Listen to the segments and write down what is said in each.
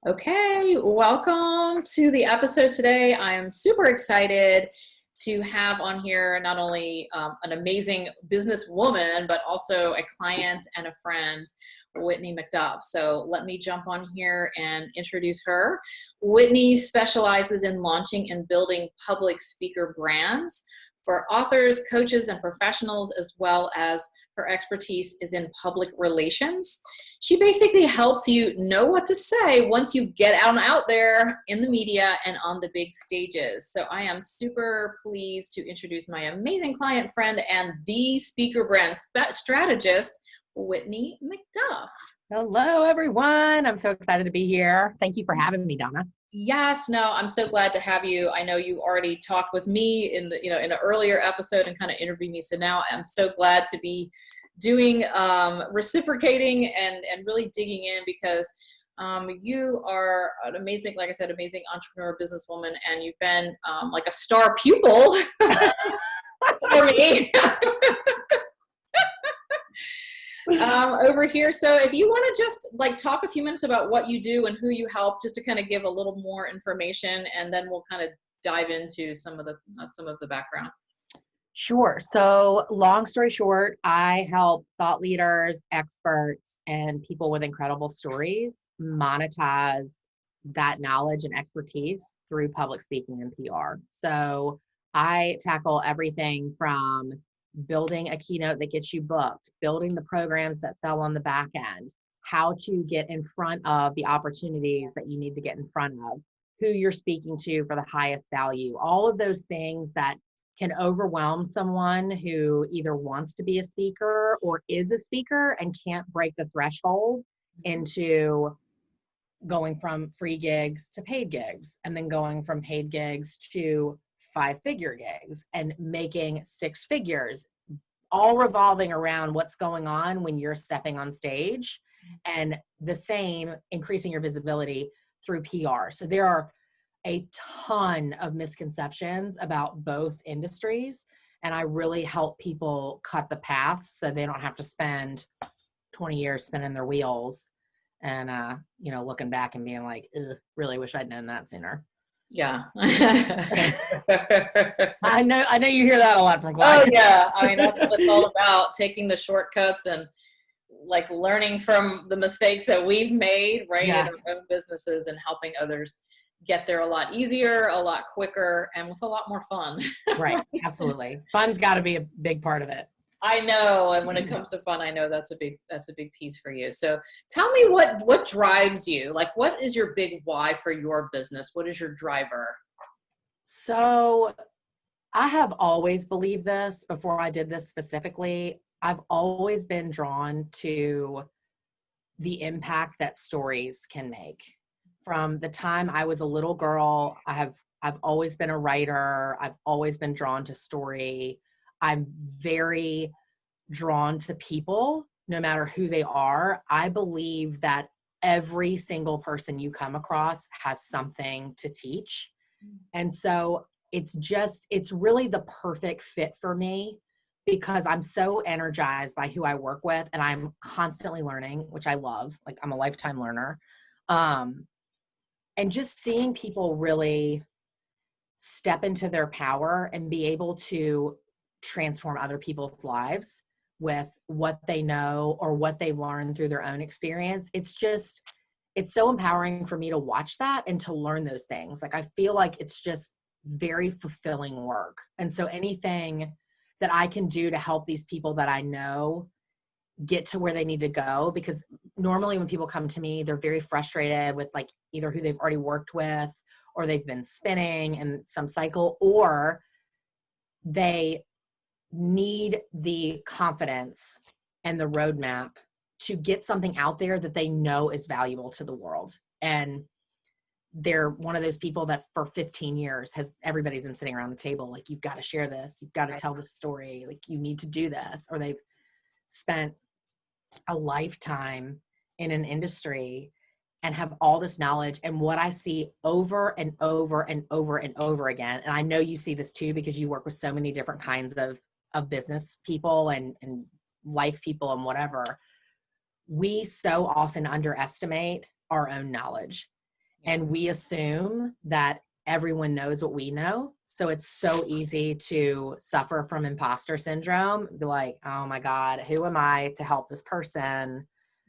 Okay, welcome to the episode today. I am super excited to have on here not only an amazing businesswoman, but also a client and a friend, Whitney McDuff. So let me jump on here and introduce her. Whitney specializes in launching and building public speaker brands for authors, coaches, and professionals, as well as her expertise is in public relations. She basically helps you know what to say once you get out there in the media and on the big stages. So I am super pleased to introduce my amazing client friend and the speaker brand strategist, Whitney McDuff. Hello, everyone. I'm so excited to be here. Thank you for having me, Donna. Yes, no, I'm so glad to have you. I know you already talked with me in the, in an earlier episode and kind of interviewed me. So now I'm so glad to be doing reciprocating and really digging in because you are an amazing, like I said, amazing entrepreneur, businesswoman, and you've been like a star pupil for me. Over here. So if you want to just like talk a few minutes about what you do and who you help, just to kind of give a little more information, and then we'll kind of dive into some of the background. Sure. So long story short, I help thought leaders, experts, and people with incredible stories monetize that knowledge and expertise through public speaking and PR. So I tackle everything from building a keynote that gets you booked, building the programs that sell on the back end, how to get in front of the opportunities that you need to get in front of, who you're speaking to for the highest value, all of those things that can overwhelm someone who either wants to be a speaker or is a speaker and can't break the threshold into going from free gigs to paid gigs, and then going from paid gigs to 5-figure gigs and making 6 figures, all revolving around what's going on when you're stepping on stage, and the same increasing your visibility through PR. So there are a ton of misconceptions about both industries, and I really help people cut the path so they don't have to spend 20 years spinning their wheels and looking back and being like, really wish I'd known that sooner. Yeah. I know you hear that a lot from clients. Oh yeah. I mean, that's what it's all about, taking the shortcuts and like learning from the mistakes that we've made, right? Yes. In our own businesses, and helping others get there a lot easier, a lot quicker, and with a lot more fun. Right. Absolutely. Fun's got to be a big part of it. I know. And when it comes to fun, I know that's a big piece for you. So tell me what drives you? Like, what is your big why for your business? What is your driver? So I have always believed this before I did this specifically. I've always been drawn to the impact that stories can make. From the time I was a little girl, I've always been a writer. I've always been drawn to story. I'm very drawn to people, no matter who they are. I believe that every single person you come across has something to teach. And so it's really the perfect fit for me because I'm so energized by who I work with, and I'm constantly learning, which I love. Like, I'm a lifetime learner. And just seeing people really step into their power and be able to transform other people's lives with what they know or what they've learned through their own experience. It's so empowering for me to watch that and to learn those things. Like, I feel like it's just very fulfilling work. And so anything that I can do to help these people that I know get to where they need to go, because normally when people come to me, they're very frustrated with like either who they've already worked with, or they've been spinning in some cycle, or they need the confidence and the roadmap to get something out there that they know is valuable to the world. And they're one of those people that for 15 years everybody's been sitting around the table like, you've got to share this, you've got to tell this story, like you need to do this. Or they've spent a lifetime in an industry and have all this knowledge. And what I see over and over and over and over again, and I know you see this too, because you work with so many different kinds of business people and life people and whatever, we so often underestimate our own knowledge. And we assume that everyone knows what we know. So it's so easy to suffer from imposter syndrome. Be like, oh my God, who am I to help this person?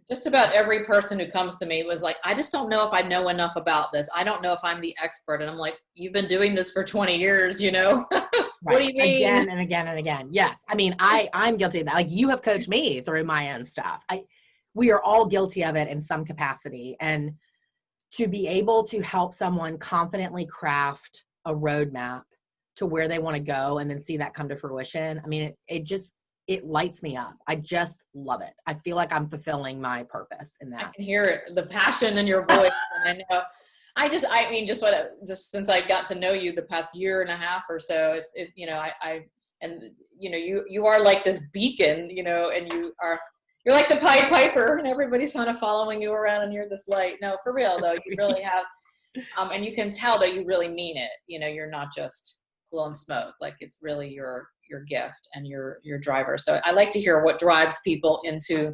Just about every person who comes to me was like, I just don't know if I know enough about this. I don't know if I'm the expert. And I'm like, you've been doing this for 20 years, you know? What do you mean? Again and again and again. Yes. I mean, I'm guilty of that. Like, you have coached me through my own stuff. We are all guilty of it in some capacity. And to be able to help someone confidently craft a roadmap to where they want to go and then see that come to fruition. I mean, it lights me up. I just love it. I feel like I'm fulfilling my purpose in that. I can hear it, the passion in your voice. And I know, just since I got to know you the past year and a half or so, you are like this beacon, you know, and you're like the Pied Piper, and everybody's kind of following you around, and you're this light. No, for real though, you really have, and you can tell that you really mean it. You know, you're not just blowing smoke. Like, it's really your gift and your driver. So I like to hear what drives people into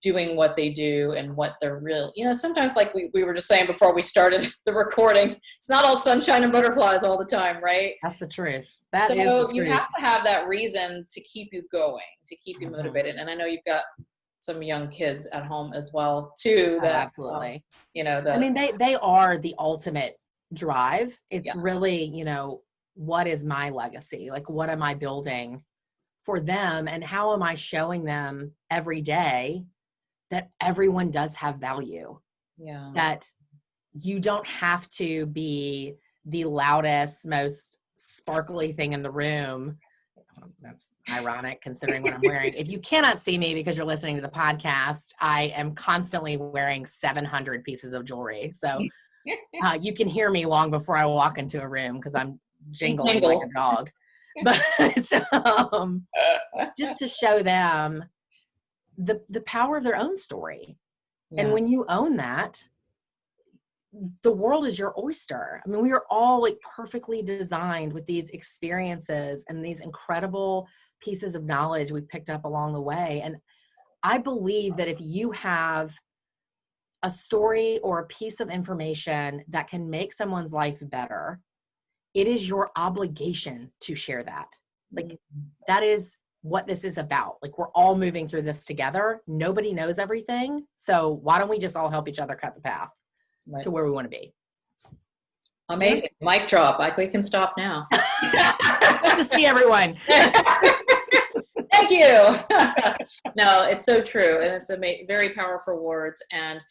doing what they do and what they're real. You know, sometimes, like we were just saying before we started the recording, it's not all sunshine and butterflies all the time, right? That's the truth. So you have to have that reason to keep you going, to keep you motivated. And I know you've got some young kids at home as well too. That absolutely. I mean, they are the ultimate drive. It's really, you know, what is my legacy? Like, what am I building for them? And how am I showing them every day that everyone does have value? Yeah. That you don't have to be the loudest, most sparkly thing in the room. That's ironic considering what I'm wearing. If you cannot see me because you're listening to the podcast, I am constantly wearing 700 pieces of jewelry. So you can hear me long before I walk into a room because I'm jingling like a dog. But just to show them the power of their own story. Yeah. And when you own that, the world is your oyster. I mean, we are all like perfectly designed with these experiences and these incredible pieces of knowledge we picked up along the way. And I believe that if you have a story or a piece of information that can make someone's life better, it is your obligation to share that. Like, that is what this is about. Like, we're all moving through this together. Nobody knows everything. So why don't we just all help each other cut the path to where we want to be? Amazing. Mic drop. Like, we can stop now. Good to see everyone. Thank you. No, it's so true. And it's very powerful words. And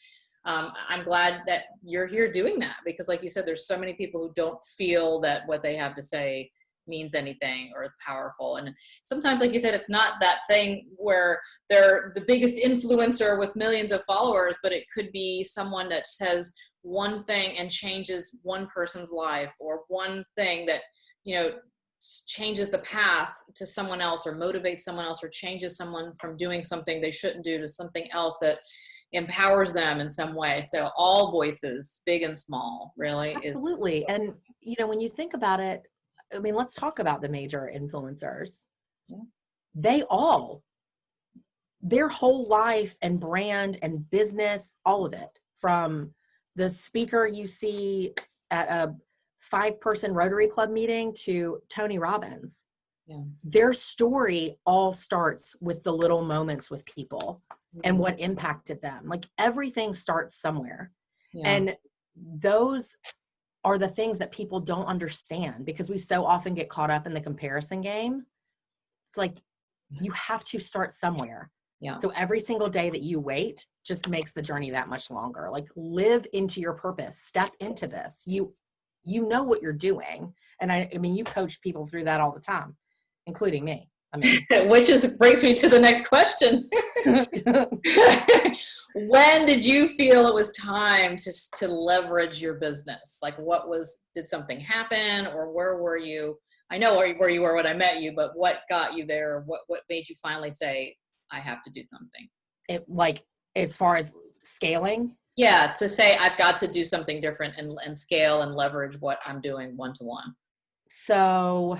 I'm glad that you're here doing that, because like you said, there's so many people who don't feel that what they have to say means anything or is powerful. And sometimes, like you said, it's not that thing where they're the biggest influencer with millions of followers, but it could be someone that says one thing and changes one person's life, or one thing that, you know, changes the path to someone else, or motivates someone else, or changes someone from doing something they shouldn't do to something else that empowers them in some way. So all voices, big and small, really. Absolutely. And, you know, when you think about it, I mean, let's talk about the major influencers. Yeah. They all, their whole life and brand and business, all of it, from the speaker you see at a 5-person Rotary Club meeting to Tony Robbins. Yeah. Their story all starts with the little moments with people and what impacted them. Like, everything starts somewhere. Yeah. And those are the things that people don't understand, because we so often get caught up in the comparison game. It's like, you have to start somewhere. Yeah. So every single day that you wait just makes the journey that much longer. Like, live into your purpose, step into this. You know what you're doing. And I mean, you coach people through that all the time, including me. I mean, which brings me to the next question. When did you feel it was time to leverage your business? Like, did something happen, or where were you? I know where you were when I met you, but what got you there? What made you finally say, I have to do something? Like, as far as scaling? Yeah, to say I've got to do something different and scale and leverage what I'm doing one-to-one. So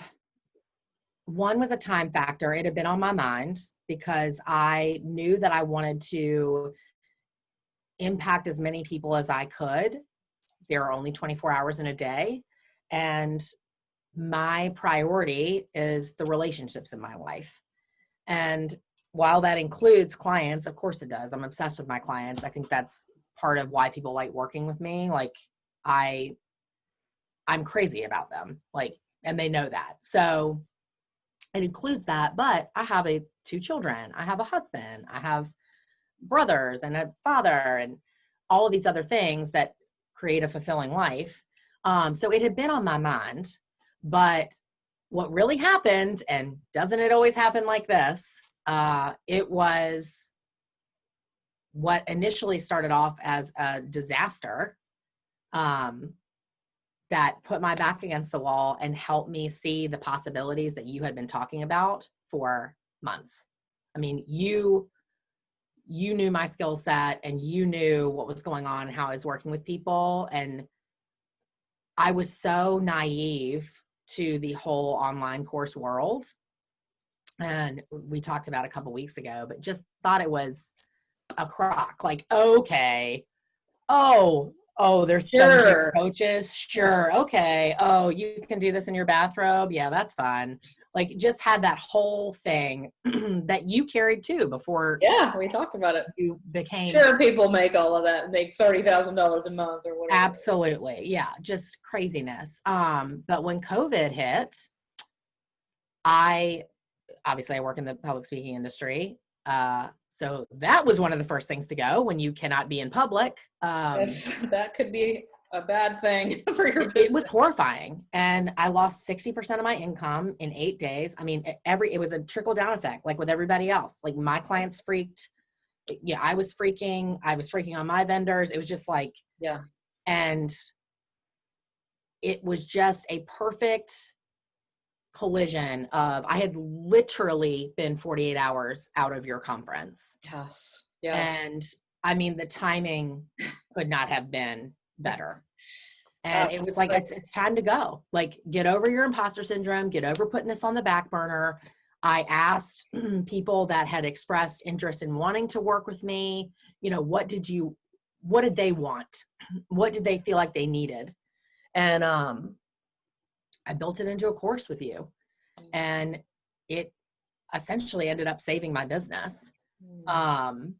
one was a time factor. It had been on my mind because I knew that I wanted to impact as many people as I could there are only 24 hours in a day. And my priority is the relationships in my life. And while that includes clients, of course it does. I'm obsessed with my clients. I think that's part of why people like working with me. Like I'm crazy about them, like, and they know that. So it includes that, but I have 2 children. I have a husband. I have brothers and a father and all of these other things that create a fulfilling life. So it had been on my mind, but what really happened, and doesn't it always happen like this? It was what initially started off as a disaster, that put my back against the wall and helped me see the possibilities that you had been talking about for months. I mean, you knew my skill set and you knew what was going on and how I was working with people. And I was so naive to the whole online course world. And we talked about it a couple weeks ago, but just thought it was a crock. Like, okay. There's 17 coaches. Sure. Okay. Oh, you can do this in your bathrobe. Yeah, that's fun. Like, just had that whole thing that you carried too before. Yeah, we talked about it. You became. Sure, people make all of that, make $30,000 a month or whatever. Absolutely. Yeah, just craziness. But when COVID hit, I work in the public speaking industry. So that was one of the first things to go when you cannot be in public. Yes, that could be a bad thing for your business. It was horrifying. And I lost 60% of my income in 8 days. I mean, it was a trickle down effect, like with everybody else. Like my clients freaked. Yeah, I was freaking on my vendors. It was just like, yeah. And it was just a perfect collision of, I had literally been 48 hours out of your conference. Yes. And I mean, the timing could not have been better. And it was like, it's time to go. Like, get over your imposter syndrome, get over putting this on the back burner. I asked people that had expressed interest in wanting to work with me, what did they want? What did they feel like they needed? And I built it into a course with you, and it essentially ended up saving my business. And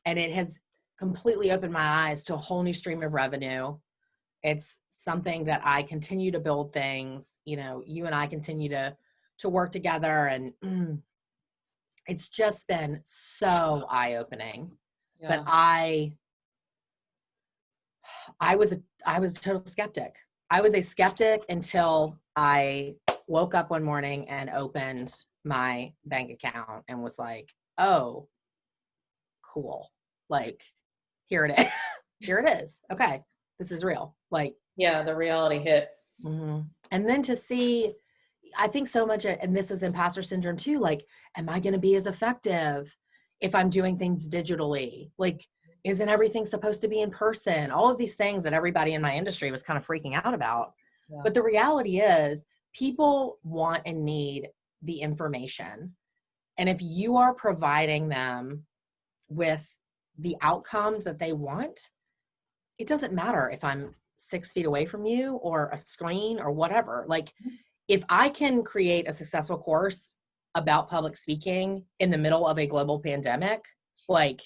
it has completely opened my eyes to a whole new stream of revenue. It's something that I continue to build things, you and I continue to work together, and it's just been so eye-opening. Yeah. But I was a total skeptic. I was a skeptic until I woke up one morning and opened my bank account and was like, oh, cool. Like, here it is. Here it is. Okay. This is real. Like, yeah, the reality hit. Mm-hmm. And then to see, I think so much, and this was imposter syndrome too, like, am I going to be as effective if I'm doing things digitally? Like, isn't everything supposed to be in person? All of these things that everybody in my industry was kind of freaking out about. Yeah. But the reality is, people want and need the information. And if you are providing them with the outcomes that they want, it doesn't matter if I'm 6 feet away from you or a screen or whatever. Like, if I can create a successful course about public speaking in the middle of a global pandemic, like,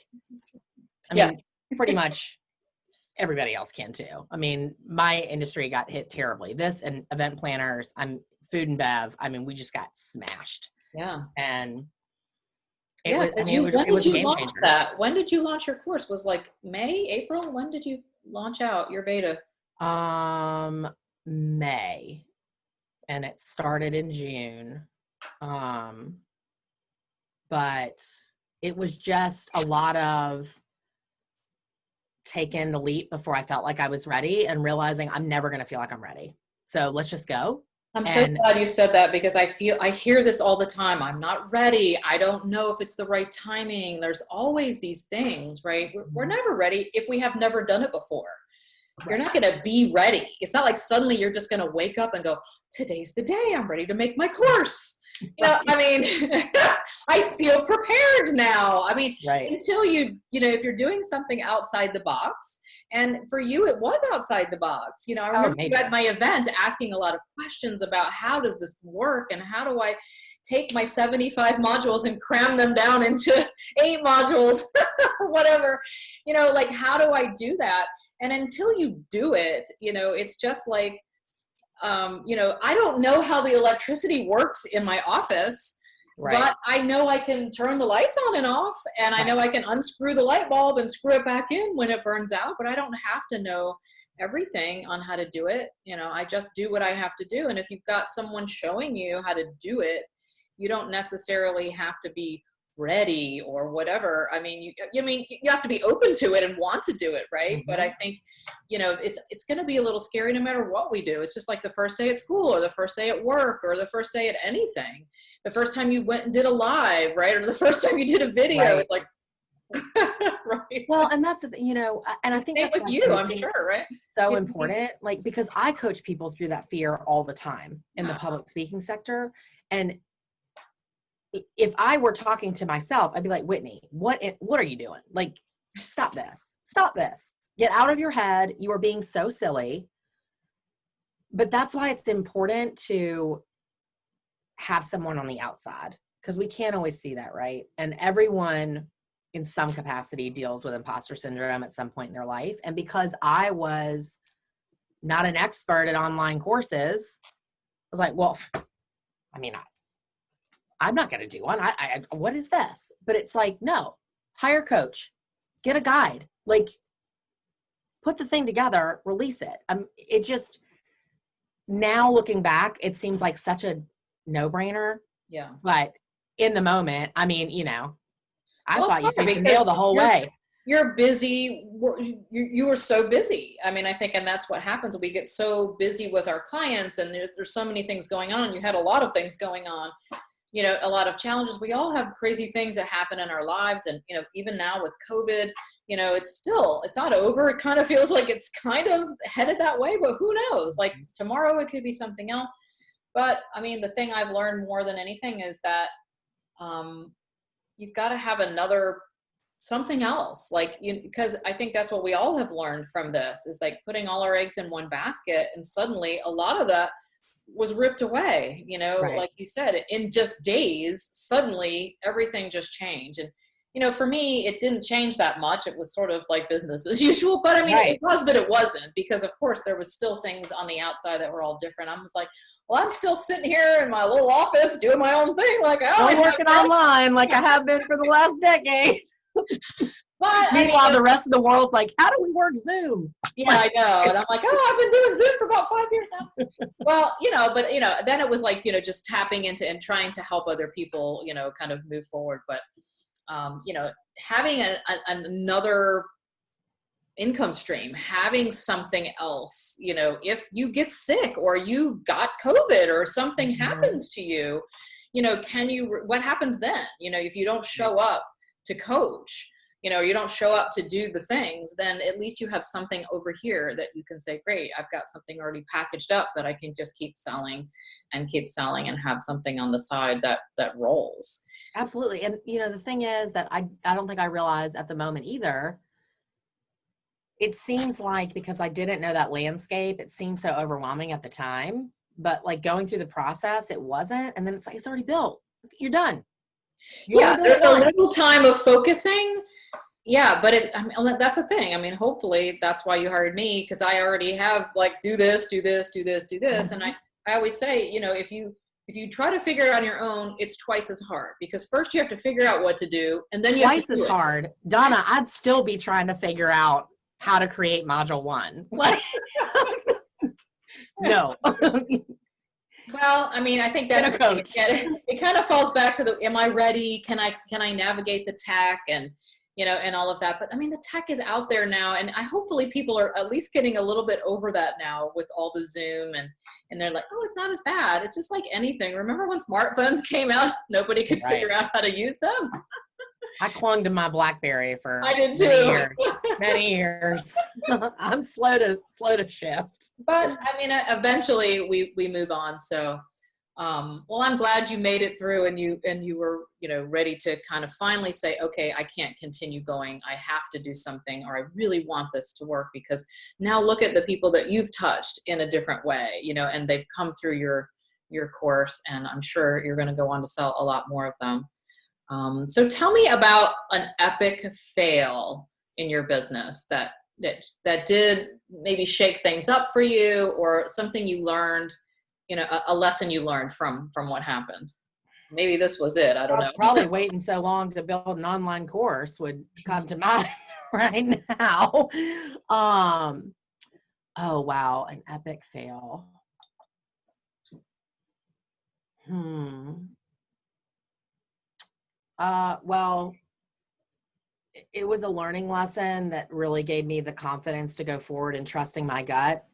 I mean, pretty much everybody else can too. I mean, my industry got hit terribly. This and event planners, food and bev. I mean, we just got smashed. Yeah. And when did you launch that? When did you launch your course? Was like May, April? When did you launch out your beta? May. And it started in June. But it was just a lot of taking the leap before I felt like I was ready and realizing I'm never going to feel like I'm ready. So let's just go. I'm so glad you said that, because I hear this all the time. I'm not ready. I don't know if it's the right timing. There's always these things, right? We're never ready if we have never done it before. You're not going to be ready. It's not like suddenly you're just going to wake up and go, today's the day I'm ready to make my course. I mean, I feel prepared now. I mean, Right. until if you're doing something outside the box, and for you, it was outside the box. I remember you at my event asking a lot of questions about how does this work and how do I take my 75 modules and cram them down into 8 modules or whatever, like, how do I do that? And until you do it, it's just like, I don't know how the electricity works in my office, but I know I can turn the lights on and off, and I know I can unscrew the light bulb and screw it back in when it burns out, but I don't have to know everything on how to do it. I just do what I have to do. And if you've got someone showing you how to do it, you don't necessarily have to be ready or whatever. I mean, you have to be open to it and want to do it, right? Mm-hmm. But I think, it's going to be a little scary no matter what we do. It's just like the first day at school or the first day at work or the first day at anything. The first time you went and did a live, right? Or the first time you did a video, right. It's like, right. Well, and that's, and I think same that's with you, I'm sure, right? So important, like, because I coach people through that fear all the time in the public speaking sector. And if I were talking to myself, I'd be like, Whitney, what are you doing? Like, stop this, get out of your head. You are being so silly. But that's why it's important to have someone on the outside, because we can't always see that, right? And everyone in some capacity deals with imposter syndrome at some point in their life. And because I was not an expert at online courses, I was like, well, I mean, I'm not going to do one. I what is this? But it's like, no, hire a coach, get a guide, like, put the thing together, release it. It just, now looking back, it seems like such a no-brainer. Yeah. But in the moment, I mean, I thought you could nail the whole way. You're busy. You were so busy. I mean, I think, and that's what happens. We get so busy with our clients, and there's so many things going on. You had a lot of things going on, a lot of challenges. We all have crazy things that happen in our lives. And, even now with COVID, it's not over. It kind of feels like it's kind of headed that way, but who knows? Like, tomorrow it could be something else. But I mean, the thing I've learned more than anything is that, you've got to have something else, like, because I think that's what we all have learned from this, is like putting all our eggs in one basket. And suddenly a lot of that was ripped away, right. Like you said, in just days, suddenly everything just changed. And, for me, it didn't change that much. It was sort of like business as usual, but I mean, right. It was, but it wasn't, because of course there was still things on the outside that were all different. I was like, well, I'm still sitting here in my little office doing my own thing. Like, I'm working online like I have been for the last decade. But meanwhile, the rest of the world's like, how do we work Zoom? Yeah, I know. And I'm like, I've been doing Zoom for about 5 years now. Well, but then it was like, just tapping into and trying to help other people, kind of move forward. But, having another income stream, having something else, if you get sick or you got COVID or something happens to you, what happens then? If you don't show up to coach, you don't show up to do the things, then at least you have something over here that you can say, great, I've got something already packaged up that I can just keep selling and have something on the side that rolls. Absolutely. And, the thing is that I don't think I realized at the moment either. It seems like, because I didn't know that landscape, it seemed so overwhelming at the time, but like going through the process, it wasn't. And then it's like, it's already built. You're done. There's a little time of focusing. Yeah, but that's the thing. I mean, hopefully that's why you hired me, because I already have like, do this. Mm-hmm. And I always say, if you try to figure it out on your own, it's twice as hard, because first you have to figure out what to do, and then you have to do it. Twice as hard. Donna, I'd still be trying to figure out how to create module 1. Like, no. Well, I mean, I think that's it kind of falls back to am I ready? Can I navigate the tech and all of that? But I mean, the tech is out there now, and hopefully people are at least getting a little bit over that now with all the Zoom, and they're like, oh, it's not as bad. It's just like anything. Remember when smartphones came out? Nobody could figure out how to use them. I clung to my BlackBerry for I did too. Many years. I'm slow to shift. But I mean, eventually we move on. So, Well, I'm glad you made it through and you were, ready to kind of finally say, okay, I can't continue going. I have to do something, or I really want this to work, because now look at the people that you've touched in a different way, and they've come through your course, and I'm sure you're going to go on to sell a lot more of them. So tell me about an epic fail in your business that did maybe shake things up for you, or something you learned, a lesson you learned from what happened. Maybe this was it. I don't know. Probably waiting so long to build an online course would come to mind right now. Oh, wow. An epic fail. Well, it was a learning lesson that really gave me the confidence to go forward and trusting my gut.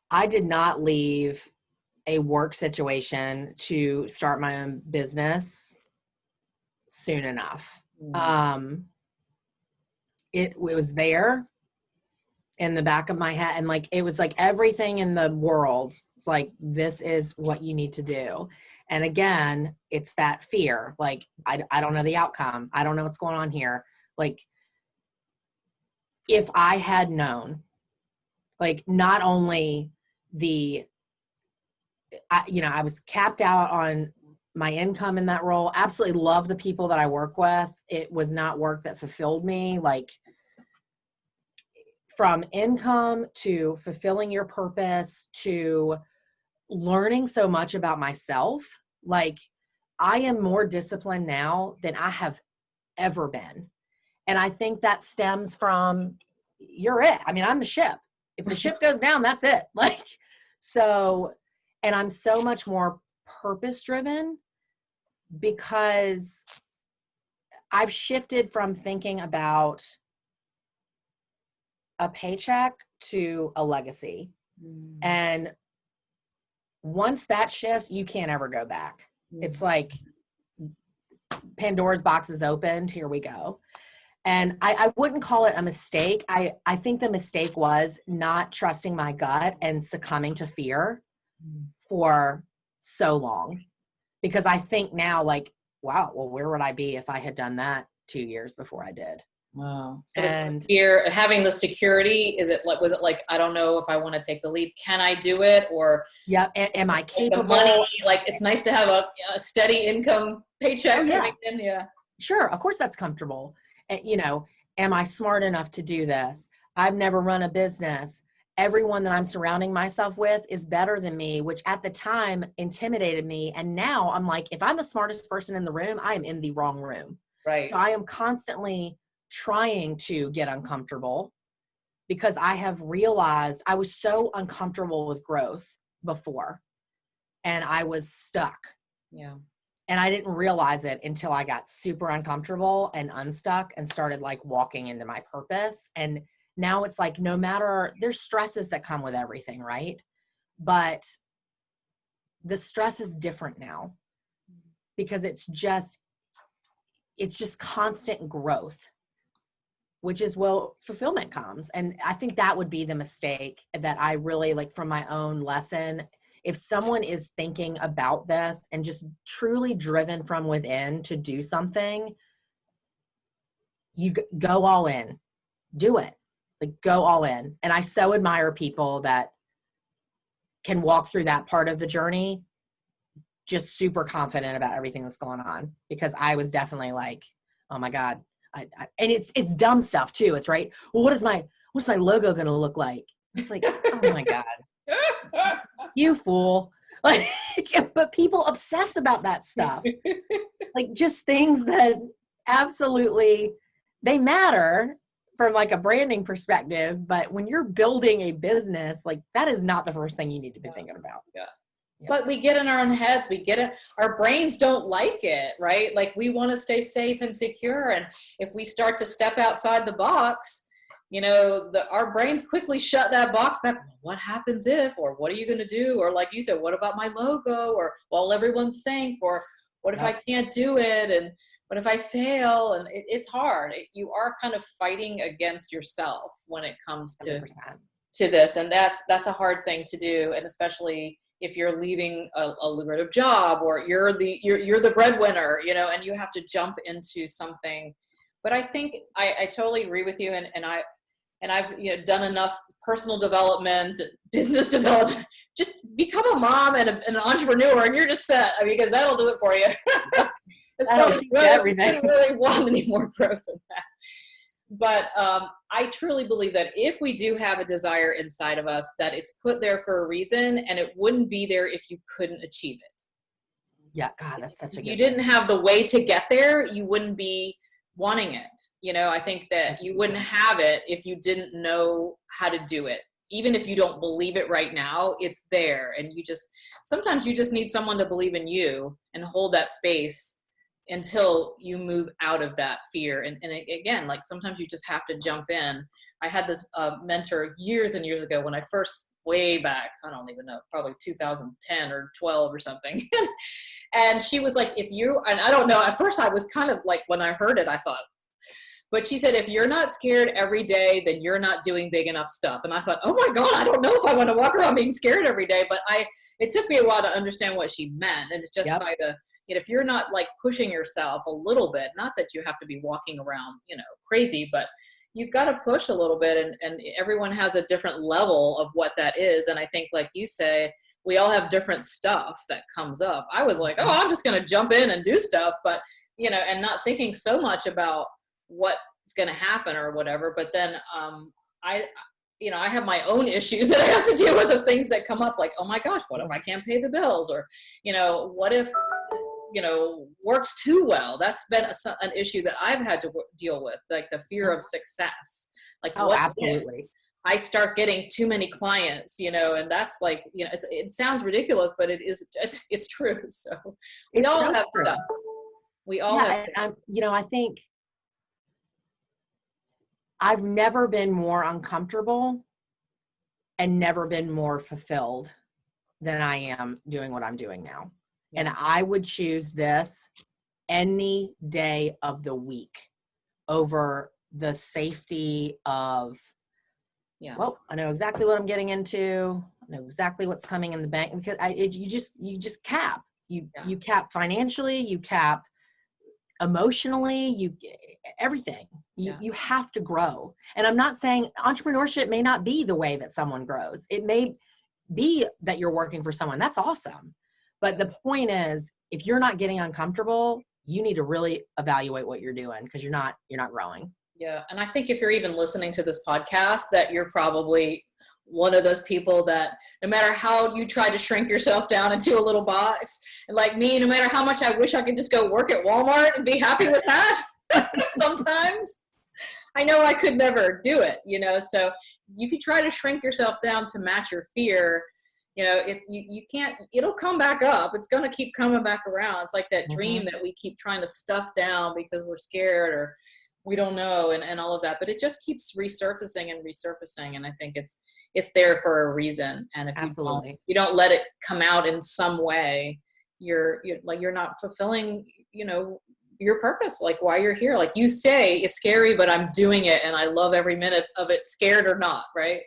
I did not leave a work situation to start my own business soon enough. It was there in the back of my head, and it was like everything in the world. It's like, this is what you need to do. And again, it's that fear. I don't know the outcome. I don't know what's going on here. If I had known, not only I was capped out on my income in that role. Absolutely love the people that I work with. It was not work that fulfilled me. From income to fulfilling your purpose to learning so much about myself. I am more disciplined now than I have ever been. And I think that stems from, you're it. I mean, I'm the ship. If the ship goes down, that's it. And I'm so much more purpose driven because I've shifted from thinking about a paycheck to a legacy. And once that shifts, you can't ever go back. It's like Pandora's box is opened. Here we go. And I wouldn't call it a mistake. I think the mistake was not trusting my gut and succumbing to fear for so long. Because I think now, wow, well, where would I be if I had done that 2 years before I did? Wow. So it's fear, having the security. Was it I don't know if I want to take the leap. Can I do it? Or yeah, am I capable? The money, it's nice to have a steady income paycheck coming in. Yeah. Sure. Of course that's comfortable. Am I smart enough to do this? I've never run a business. Everyone that I'm surrounding myself with is better than me, which at the time intimidated me. And now I'm like, if I'm the smartest person in the room, I am in the wrong room. Right. So I am constantly trying to get uncomfortable because I have realized I was so uncomfortable with growth before and I was stuck. Yeah. And I didn't realize it until I got super uncomfortable and unstuck and started walking into my purpose. And now it's no matter, there's stresses that come with everything, right? But the stress is different now because it's just constant growth, which is where fulfillment comes. And I think that would be the mistake that I really from my own lesson. If someone is thinking about this and just truly driven from within to do something, you go all in, do it, go all in. And I so admire people that can walk through that part of the journey just super confident about everything that's going on, because I was definitely oh my God. And it's dumb stuff too. It's right. Well, what's my logo going to look like? It's oh my God. You fool. But people obsess about that stuff. Just things that absolutely, they matter from a branding perspective. But when you're building a business, that is not the first thing you need to be thinking about. Yeah. But we get in our own heads, we get it. Our brains don't like it, right? We want to stay safe and secure. And if we start to step outside the box, our brains quickly shut that box back. What happens if, or what are you going to do? Or like you said, what about my logo? Or what will everyone think? Or what if I can't do it? And what if I fail? And it's hard. You are kind of fighting against yourself when it comes to this. And that's a hard thing to do. And especially if you're leaving a lucrative job, or you're the breadwinner, you know, and you have to jump into something. But I think I totally agree with you. And I've, you know, done enough personal development, business development, just become a mom and an entrepreneur, and you're just set. I mean, because that'll do it for you. It's probably everything. I don't really want any more growth than that. But I truly believe that if we do have a desire inside of us, that it's put there for a reason, and it wouldn't be there if you couldn't achieve it. Yeah, God, that's such a good You didn't have the way to get there, you wouldn't be wanting it. You know, I think that you wouldn't have it if you didn't know how to do it. Even if you don't believe it right now, it's there. And sometimes you just need someone to believe in you and hold that space until you move out of that fear. And again, like sometimes you just have to jump in. I had this mentor years and years ago when I first, way back, I don't even know, probably 2010 or 12 or something. And she was like, and I don't know, at first I was kind of like, when I heard it, I thought, but she said, if you're not scared every day, then you're not doing big enough stuff. And I thought, oh my God, I don't know if I want to walk around being scared every day. But it took me a while to understand what she meant. And it's just by if you're not like pushing yourself a little bit, not that you have to be walking around, you know, crazy, but you've got to push a little bit, and everyone has a different level of what that is. And I think, like you say, we all have different stuff that comes up. I was like, oh, I'm just going to jump in and do stuff, but, you know, and not thinking so much about what's going to happen or whatever. But then I have my own issues that I have to deal with, of things that come up, like, oh my gosh, what if I can't pay the bills? Or, you know, what if, you know, works too well? That's been an issue that I've had to deal with, like the fear of success. Like, absolutely. I start getting too many clients, you know, and that's like, you know, it sounds ridiculous, but it's true. So we all have stuff. We all have. You know, I think I've never been more uncomfortable and never been more fulfilled than I am doing what I'm doing now. Yeah. And I would choose this any day of the week over the safety of, well, I know exactly what I'm getting into. I know exactly what's coming in the bank, because you just cap. You cap financially, you cap emotionally, everything. You have to grow. And I'm not saying entrepreneurship may not be the way that someone grows. It may be that you're working for someone. That's awesome. But the point is, if you're not getting uncomfortable, you need to really evaluate what you're doing, because you're not growing. Yeah. And I think if you're even listening to this podcast, that you're probably one of those people that no matter how you try to shrink yourself down into a little box, and like me, no matter how much I wish I could just go work at Walmart and be happy with that, sometimes I know I could never do it, you know? So if you try to shrink yourself down to match your fear, you know, you can't, it'll come back up. It's going to keep coming back around. It's like that dream that we keep trying to stuff down because we're scared or we don't know, and all of that, but it just keeps resurfacing and resurfacing. And I think it's there for a reason. And if you don't let it come out in some way, you're not fulfilling, you know, your purpose, like why you're here. Like you say, it's scary, but I'm doing it and I love every minute of it, scared or not. Right.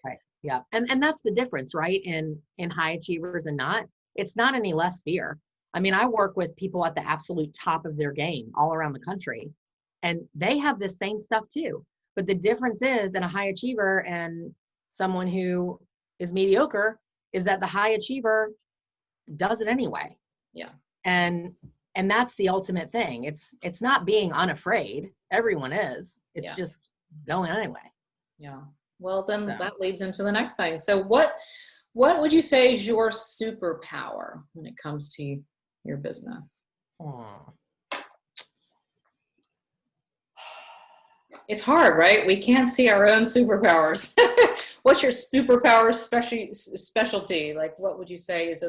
Yeah. And that's the difference, right? In high achievers and not, it's not any less fear. I mean, I work with people at the absolute top of their game all around the country, and they have this same stuff too. But the difference is, in a high achiever and someone who is mediocre, is that the high achiever does it anyway. Yeah. And that's the ultimate thing. It's not being unafraid. Everyone is. It's just going anyway. Yeah. Well, then that leads into the next thing. So what would you say is your superpower when it comes to your business? It's hard, right? We can't see our own superpowers. What's your superpower specialty? Like, what would you say is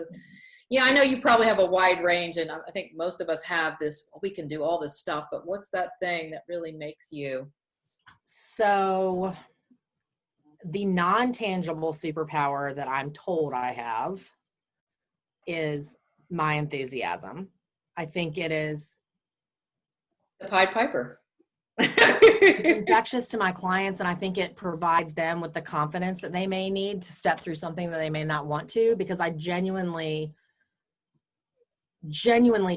I know you probably have a wide range, and I think most of us have this, we can do all this stuff, but what's that thing that really makes you? So the non-tangible superpower that I'm told I have is my enthusiasm. I think it is the Pied Piper. It's infectious to my clients, and I think it provides them with the confidence that they may need to step through something that they may not want to, because I genuinely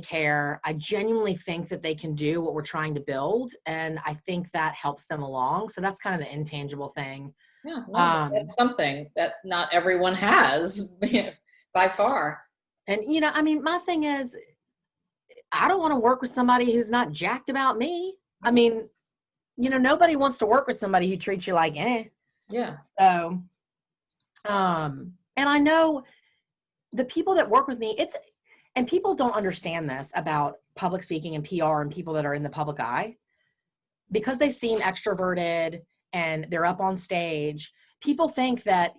care. I genuinely think that they can do what we're trying to build, and I think that helps them along. So that's kind of the intangible thing. Yeah, no, that's something that not everyone has by far. And, I mean, my thing is, I don't want to work with somebody who's not jacked about me. I mean, nobody wants to work with somebody who treats you like, eh. Yeah. So, and I know the people that work with me, and people don't understand this about public speaking and PR and people that are in the public eye, because they seem extroverted and they're up on stage. People think that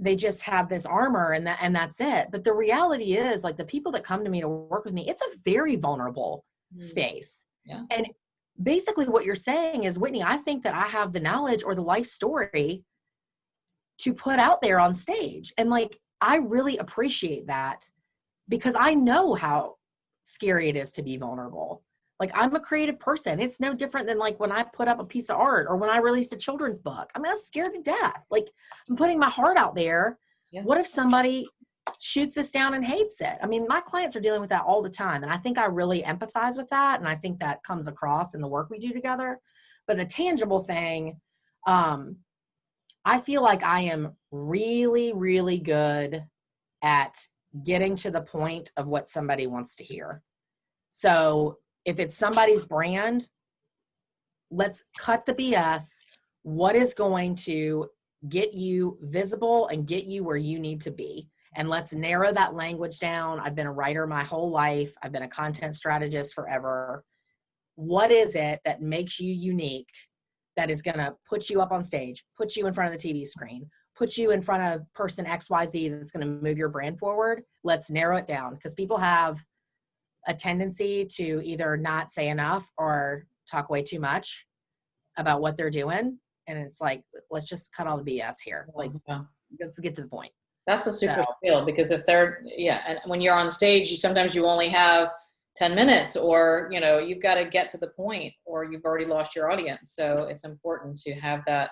they just have this armor and that's it. But the reality is, like, the people that come to me to work with me, it's a very vulnerable space. Yeah. And basically what you're saying is, Whitney, I think that I have the knowledge or the life story to put out there on stage. And like, I really appreciate that, because I know how scary it is to be vulnerable. Like, I'm a creative person. It's no different than like when I put up a piece of art or when I released a children's book. I mean, I was scared to death. Like, I'm putting my heart out there. Yeah. What if somebody shoots this down and hates it? I mean, my clients are dealing with that all the time. And I think I really empathize with that. And I think that comes across in the work we do together. But the tangible thing, I feel like I am really, really good at getting to the point of what somebody wants to hear. So if it's somebody's brand, let's cut the BS. What is going to get you visible and get you where you need to be? And let's narrow that language down. I've been a writer my whole life. I've been a content strategist forever. What is it that makes you unique, that is going to put you up on stage, put you in front of the TV screen, put you in front of person XYZ that's going to move your brand forward? Let's narrow it down, because people have a tendency to either not say enough or talk way too much about what they're doing. And it's like, let's just cut all the BS here. Like, let's get to the point. That's a super skill, because if they're, and when you're on stage, sometimes you only have 10 minutes, or, you've got to get to the point, or you've already lost your audience. So it's important to have that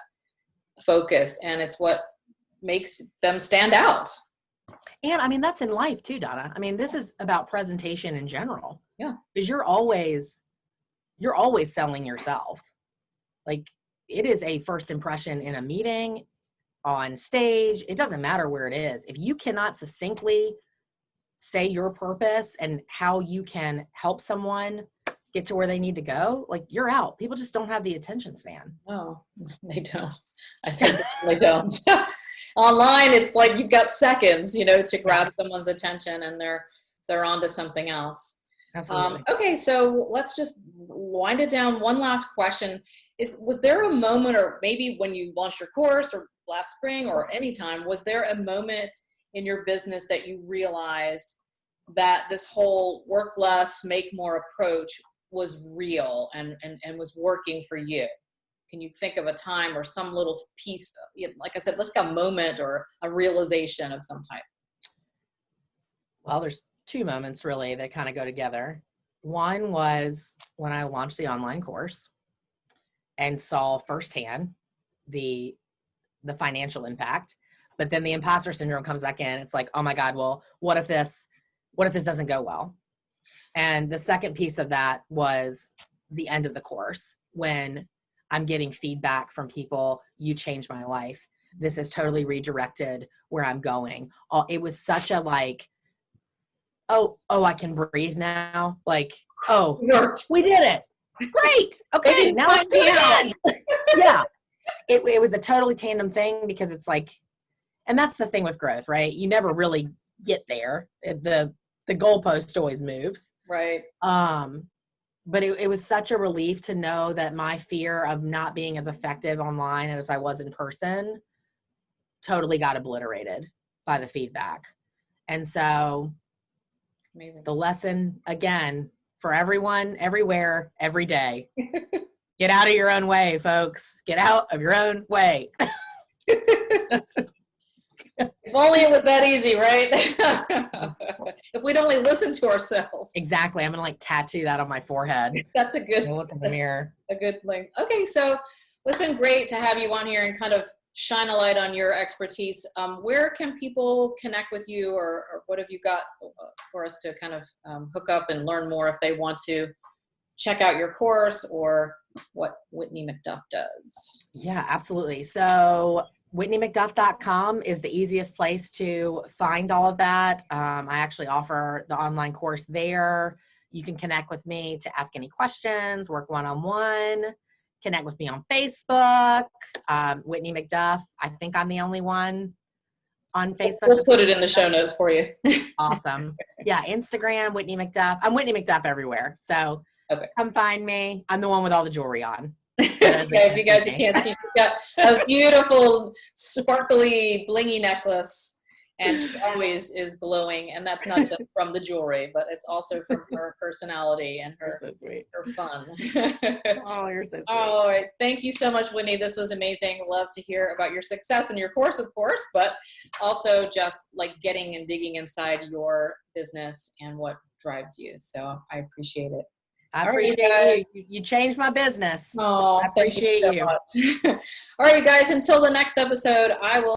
focused, and it's what makes them stand out. And I mean, that's in life too, Donna. I mean, this is about presentation in general. Yeah. Because you're always selling yourself. Like, it is a first impression in a meeting, on stage. It doesn't matter where it is. If you cannot succinctly say your purpose and how you can help someone get to where they need to go, like, you're out. People just don't have the attention span. No, they don't. I think they don't. Online, it's like you've got seconds, to grab someone's attention, and they're on to something else. Absolutely. Okay, so let's just wind it down. One last question was there a moment, or maybe when you launched your course, or last spring, or any time, was there a moment in your business that you realized that this whole work less, make more approach was real and was working for you? Can you think of a time or some little piece, like I said, let's get a moment or a realization of some type? Well, there's two moments really that kind of go together. One was when I launched the online course and saw firsthand the financial impact, but then the imposter syndrome comes back in. It's like, oh my God, well, what if this doesn't go well? And the second piece of that was the end of the course, when I'm getting feedback from people, you changed my life. This has totally redirected where I'm going. It was such a like, oh, I can breathe now. Like, oh, we did it. Great. Okay, now let's do it again. Yeah. It was a totally tandem thing, because it's like, and that's the thing with growth, right? You never really get there. The goalpost always moves. Right. But it was such a relief to know that my fear of not being as effective online as I was in person totally got obliterated by the feedback. And so amazing. The lesson, again, for everyone, everywhere, every day, get out of your own way, folks. Get out of your own way. If only it was that easy, right? If we'd only listen to ourselves. Exactly. I'm going to like tattoo that on my forehead. That's a good look in the mirror. A good link. Okay, so it's been great to have you on here and kind of shine a light on your expertise. Where can people connect with you, or what have you got for us to kind of hook up and learn more if they want to check out your course or what Whitney McDuff does? Yeah, absolutely. So WhitneyMcDuff.com is the easiest place to find all of that. I actually offer the online course there. You can connect with me to ask any questions, work one-on-one, connect with me on Facebook, Whitney McDuff. I think I'm the only one on Facebook. We'll put it in the show notes for you. Awesome. Yeah, Instagram, Whitney McDuff. I'm Whitney McDuff everywhere. So come find me. I'm the one with all the jewelry on. Okay, if you guys can't see, she's got a beautiful, sparkly, blingy necklace, and she always is glowing. And that's not just from the jewelry, but it's also from her personality and her fun. Oh, you're so sweet. All right, thank you so much, Whitney. This was amazing. Love to hear about your success in your course, of course, but also just like getting and digging inside your business and what drives you. So I appreciate it. I appreciate you. You changed my business. Oh, I appreciate you. So much. All right, you guys, until the next episode, I will